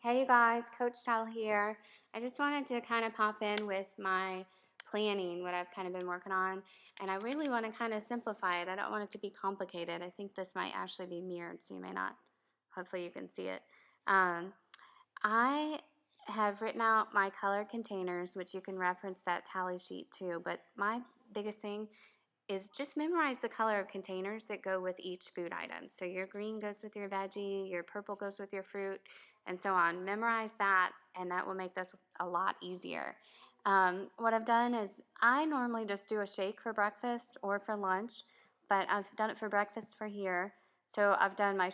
Hey you guys, Coach Tal here. I just wanted to kind of pop in with my planning, what I've kind of been working on, and I really want to kind of simplify it. I don't want it to be complicated. I think this might actually be mirrored, so you may not, hopefully you can see it. Um, I have written out my color containers, which you can reference that tally sheet too, but my biggest thing is just memorize the color of containers that go with each food item. So your green goes with your veggie, your purple goes with your fruit, and so on. Memorize that, and that will make this a lot easier. What I've done is I normally just do a shake for breakfast or for lunch, but I've done it for breakfast for here. So I've done my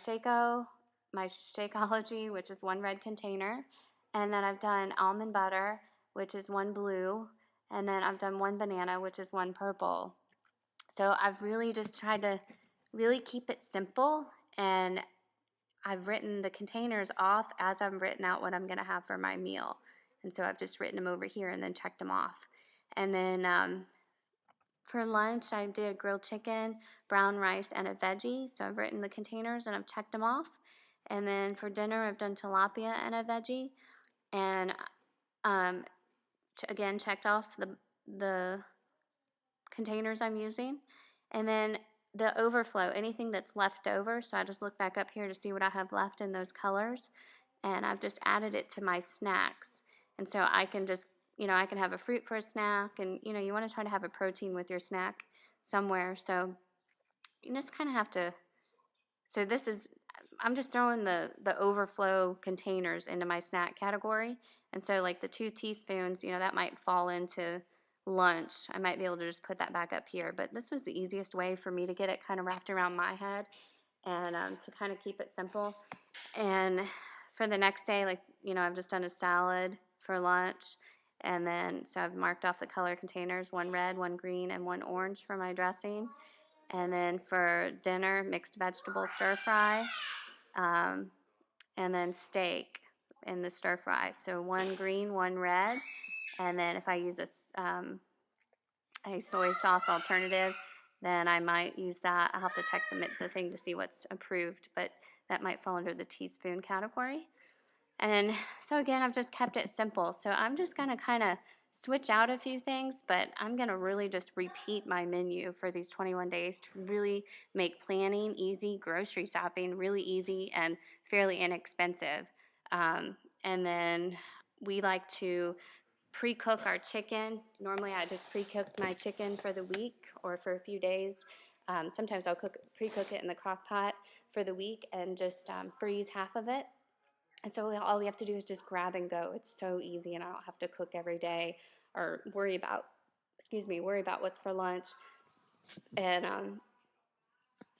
my Shakeology, which is one red container, and then I've done almond butter, which is one blue, and then I've done one banana, which is one purple. So I've really just tried to really keep it simple, and I've written the containers off as I've written out what I'm going to have for my meal. And so I've just written them over here and then checked them off. And then for lunch, I did grilled chicken, brown rice, and a veggie. So I've written the containers and I've checked them off. And then for dinner, I've done tilapia and a veggie. And um, again, checked off the containers I'm using. And then the overflow, anything that's left over. So I just look back up here to see what I have left in those colors. And I've just added it to my snacks. And so I can just, I can have a fruit for a snack. And, you want to try to have a protein with your snack somewhere. So you just kind of have to, so this is, I'm just throwing the overflow containers into my snack category. And so like the 2 teaspoons, that might fall into lunch. I might be able to just put that back up here. But this was the easiest way for me to get it kind of wrapped around my head and to kind of keep it simple. And for the next day, like, I've just done a salad for lunch. And then, so I've marked off the color containers, one red, one green, and one orange for my dressing. And then for dinner, mixed vegetable stir fry, um, and then steak in the stir fry. So one green, one red, and then if I use a soy sauce alternative, then I might use that. I'll have to check the thing to see what's approved, but that might fall under the teaspoon category. And so again, I've just kept it simple. So I'm just gonna kind of switch out a few things, but I'm gonna really just repeat my menu for these 21 days to really make planning easy, grocery shopping really easy and fairly inexpensive. And then we like to pre-cook our chicken. Normally I just pre-cook my chicken for the week or for a few days. Sometimes I'll pre-cook it in the crock pot for the week and just freeze half of it. And so all we have to do is just grab and go. It's so easy, and I don't have to cook every day or worry about what's for lunch. And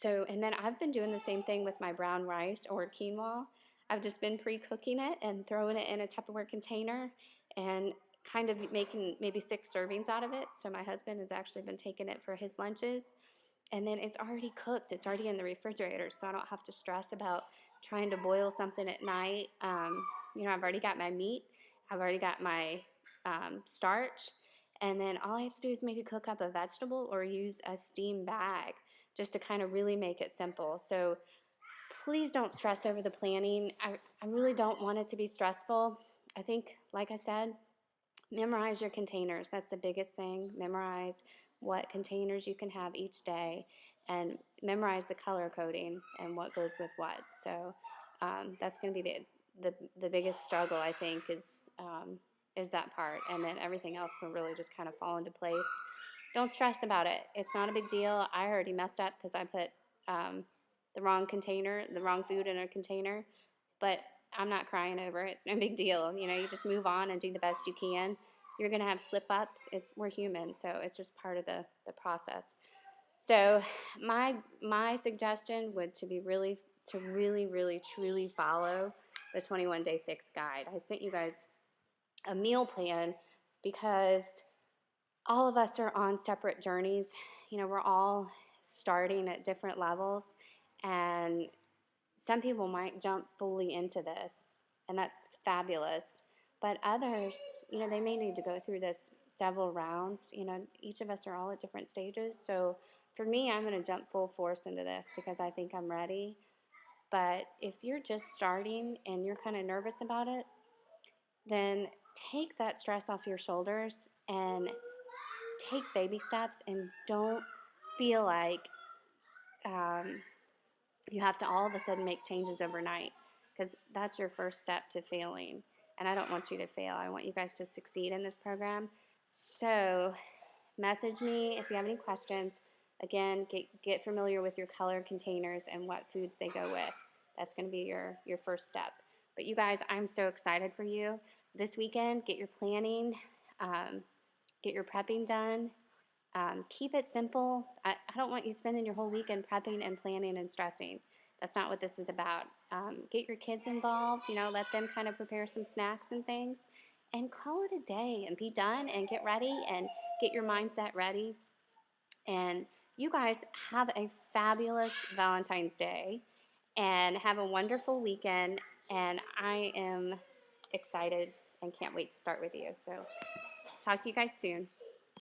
and then I've been doing the same thing with my brown rice or quinoa. I've just been pre-cooking it and throwing it in a Tupperware container and kind of making maybe 6 servings out of it. So my husband has actually been taking it for his lunches. And then it's already cooked. It's already in the refrigerator, so I don't have to stress about trying to boil something at night. I've already got my meat. I've already got my starch. And then all I have to do is maybe cook up a vegetable or use a steam bag just to kind of really make it simple. So please don't stress over the planning. I really don't want it to be stressful. I think, like I said, memorize your containers. That's the biggest thing. Memorize what containers you can have each day and memorize the color coding and what goes with what. So that's going to be the biggest struggle, I think, is that part. And then everything else will really just kind of fall into place. Don't stress about it. It's not a big deal. I already messed up because I put the wrong food in a container. But I'm not crying over it. It's no big deal. You just move on and do the best you can. You're going to have slip-ups. We're human, so it's just part of the process. So my suggestion would to really, really, truly follow the 21-day fix guide. I sent you guys a meal plan because all of us are on separate journeys. We're all starting at different levels, and some people might jump fully into this, and that's fabulous. But others, they may need to go through this several rounds. Each of us are all at different stages. So for me, I'm going to jump full force into this because I think I'm ready. But if you're just starting and you're kind of nervous about it, then take that stress off your shoulders and take baby steps, and don't feel like um, you have to all of a sudden make changes overnight, because that's your first step to failing. And I don't want you to fail. I want you guys to succeed in this program. So message me if you have any questions. Again, get familiar with your color containers and what foods they go with. That's going to be your first step. But you guys, I'm so excited for you. This weekend, get your planning, get your prepping done. Keep it simple. I don't want you spending your whole weekend prepping and planning and stressing. That's not what this is about. Get your kids involved, let them kind of prepare some snacks and things, and call it a day and be done and get ready and get your mindset ready. And you guys have a fabulous Valentine's Day and have a wonderful weekend. And I am excited and can't wait to start with you. So talk to you guys soon.